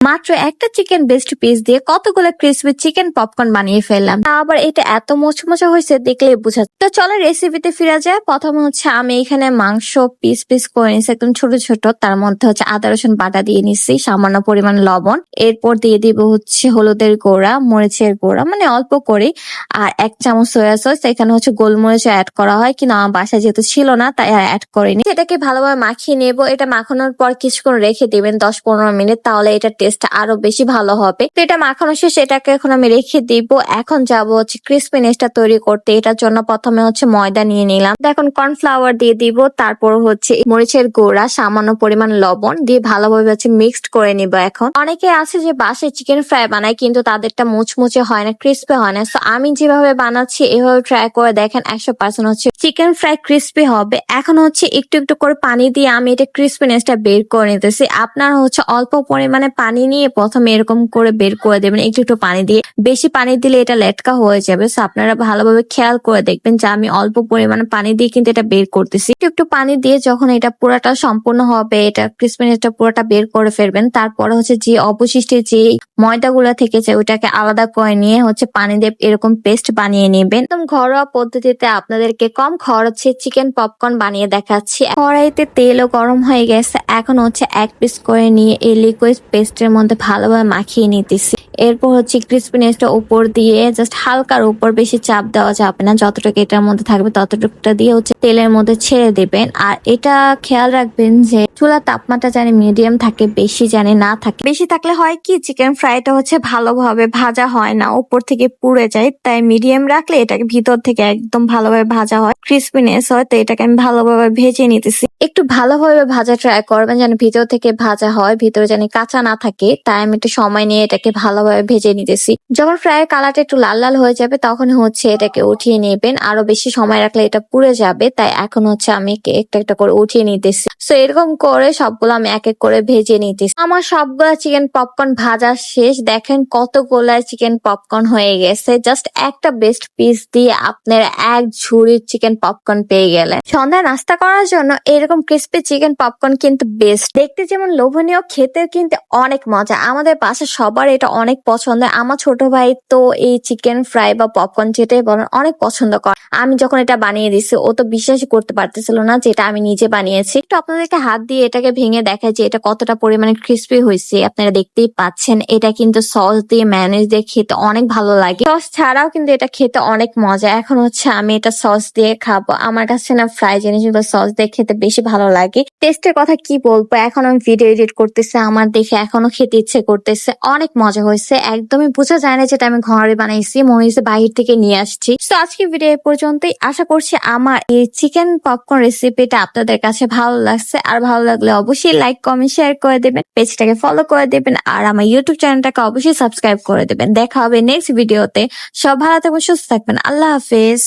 মাত্র একটা chicken best piece দিয়ে কতগুলো ক্রিসপি চিকেন পপকর্ন বানিয়ে ফেললাম। আবার এটা এত মোচমোচা হয়েছে দেখলেই বোঝা যায়। তো চলো রেসিপিতে ফিরা যায়। প্রথমে আমি এখানে মাংস পিস পিস করে নিচ্ছি একদম ছোট ছোট। তার মধ্যে আদা রসুন বাটা দিয়ে নিচ্ছি, সামান্য পরিমাণ লবণ, এরপর দিয়ে দিব হলুদের গুঁড়া, মরিচের গুঁড়া মানে অল্প করে, আর 1 চামচ সয়া সস। এখানে গোলমরিচ অ্যাড করা হয়, কিন্তু আমার বাসায় যেহেতু ছিল না তাই অ্যাড করিনি। এটাকে ভালোভাবে মাখিয়ে নেব। এটা মাখানোর পর কিছুক্ষণ রেখে দিবেন 10-15 মিনিট, তাহলে এটা টেস্ট আরো বেশি ভালো হবে। তো এটা মাখানো শেষ, এটাকে এখন আমি রেখে দিব। এখন যাবো ক্রিসপিনেসটা তৈরি করতে। এটার জন্য প্রথমে ময়দা নিয়ে নিলাম, এখন কর্নফ্লাওয়ার দিয়ে দিব, তারপর মরিচের গুঁড়া, সামান্য পরিমাণ লবণ দিয়ে ভালোভাবে মিক্সড করে নিব। এখন অনেকে আছে যে বাসায় চিকেন ফ্রাই বানায়, কিন্তু তাদেরটা মুচমুচে হয় না, ক্রিস্পি হয় না। তো আমি যেভাবে বানাচ্ছি এভাবে ট্রাই করে দেখেন, 100% চিকেন ফ্রাই ক্রিস্পি হবে। এখন একটু একটু করে পানি দিয়ে আমি এটা ক্রিসপিনেসটা বের করে নিতেছি। আপনার অল্প পরিমাণে পানি নিয়ে প্রথমে এরকম করে বের করে দেবেন, একটু একটু পানি দিয়ে। বেশি পানি দিলে এটা লেটকা হয়ে যাবে। সো আপনারা ভালোভাবে খেয়াল করে দেখবেন যে আমি অল্প পরিমাণে পানি দিয়ে কিন্তু এটা বের করতেছি। একটু একটু পানি দিয়ে যখন এটা পুরাটা সম্পূর্ণ হবে, এটা ক্রিসপিনেসটা পুরোটা বের করে ফেলবেন। তারপরে যে অবশিষ্ট যে ময়দাগুলো থেকেছে ওইটাকে আলাদা করে নিয়ে পানি দিয়ে এরকম পেস্ট বানিয়ে নেবেন। একদম ঘরোয়া পদ্ধতিতে আপনাদেরকে কম খরচে চিকেন পপকর্ন বানিয়ে দেখাচ্ছি। কড়াইতে তেলও গরম হয়ে গেছে। এখন 1 পিস করে নিয়ে এই লিকুইড পেস্টের মধ্যে ভালোভাবে মাখিয়ে নিতেছি। এরপর ক্রিসপিনেসটা উপর দিয়ে জাস্ট হালকার উপর, বেশি চাপ দেওয়া যাবে না, যতটুকু এটার মধ্যে থাকবে ততটুকুটা দিয়ে তেলের মধ্যে ছেড়ে দেবেন। আর এটা খেয়াল রাখবেন যে চুলার তাপমাত্রা জানি মিডিয়াম থাকে, বেশি জানি না থাকে। বেশি থাকলে হয় কি চিকেন ফ্রাইটা ভালোভাবে ভাজা হয় না, উপর থেকে পুড়ে যায়। তাই মিডিয়াম রাখলে এটাকে ভিতর থেকে একদম ভালোভাবে ভাজা হয়, ক্রিসপিনেস হয়। তো এটাকে আমি ভালোভাবে ভেজে নিতেছি। একটু ভালোভাবে ভাজা ট্রাই করবেন যেন ভিতর থেকে ভাজা হয়, ভিতরে জানি কাঁচা না থাকে। তাই আমি একটু সময় নিয়ে এটাকে ভালোভাবে ভেজে নিতেছি। যখন ফ্রাইয়ের কালারটা একটু লাল লাল হয়ে যাবে তখন এটাকে উঠিয়ে নেবেন। আরো বেশি সময় রাখলে এটা পুড়ে যাবে, তাই এখন আমি একটা একটা করে উঠিয়ে নিতেছি। তো এরকম করে সবগুলো আমি এক এক করে ভেজে নিতেছি। আমার সবগুলা চিকেন পপকর্ন ভাজা শেষ। দেখেন কতগুলা চিকেন পপকর্ন হয়ে গেছে। জাস্ট একটা বেস্ট পিস দিয়ে আপনারা এক ঝুড়ির চিকেন পপকর্ন পেয়ে গেলেন। সন্ধ্যায় নাস্তা করার জন্য এরকম ক্রিস্পি চিকেন পপকর্ন কিন্তু বেস্ট। দেখতে যেমন লোভনীয়, খেতে কিন্তু অনেক মজা। আমাদের বাসায় সবার এটা অনেক পছন্দের। আমার ছোট ভাই তো এই চিকেন ফ্রাই বা পপকর্ন যেটাই বলেন অনেক পছন্দ করে। আমি যখন এটা বানিয়ে দিছি ও তো বিশ্বাসই করতে পারতেছিল না যে এটা আমি নিজে বানিয়েছি। তো আপনাদেরকে হাত দিয়ে এটাকে ভেঙে দেখায় যে এটা কতটা পরিমাণে ক্রিস্পি হয়েছে। আপনারা দেখতেই পাচ্ছেন। এটা কিন্তু সস দিয়ে ম্যায়োনিজ দিয়ে খেতে অনেক ভালো লাগে। সস ছাড়াও কিন্তু এটা খেতে অনেক মজা। এখন আমি এটা সস দিয়ে খাবো। আমার কাছে না ফ্রাই জিনিসগুলো সস দিয়ে খেতে বেশি ভালো লাগে। টেস্টের কথা কি বলবো, এখন আমি ভিডিও এডিট করতেছি, আমার দেখে এখনো খেতে ইচ্ছে করতেছে। অনেক মজা হয়েছে, একদমই বোঝা যায় না যেটা আমি ঘরে বানাইছি, মনে হয়েছে বাহির থেকে নিয়ে আসছি। তো আজকে ভিডিও পর্যন্তই। আশা করছি আমার এই চিকেন পপকর্ন রেসিপিটা আপনাদের কাছে ভালো লাগছে। আর ভালো লাগলে অবশ্যই লাইক কমেন্ট শেয়ার করে দেবেন, পেজটাকে ফলো করে দেবেন, আর আমার ইউটিউব চ্যানেলটাকে অবশ্যই সাবস্ক্রাইব করে দেবেন। দেখা হবে নেক্সট ভিডিওতে। সব ভালো থাকবেন, সুস্থ থাকবেন। আল্লাহ হাফেজ।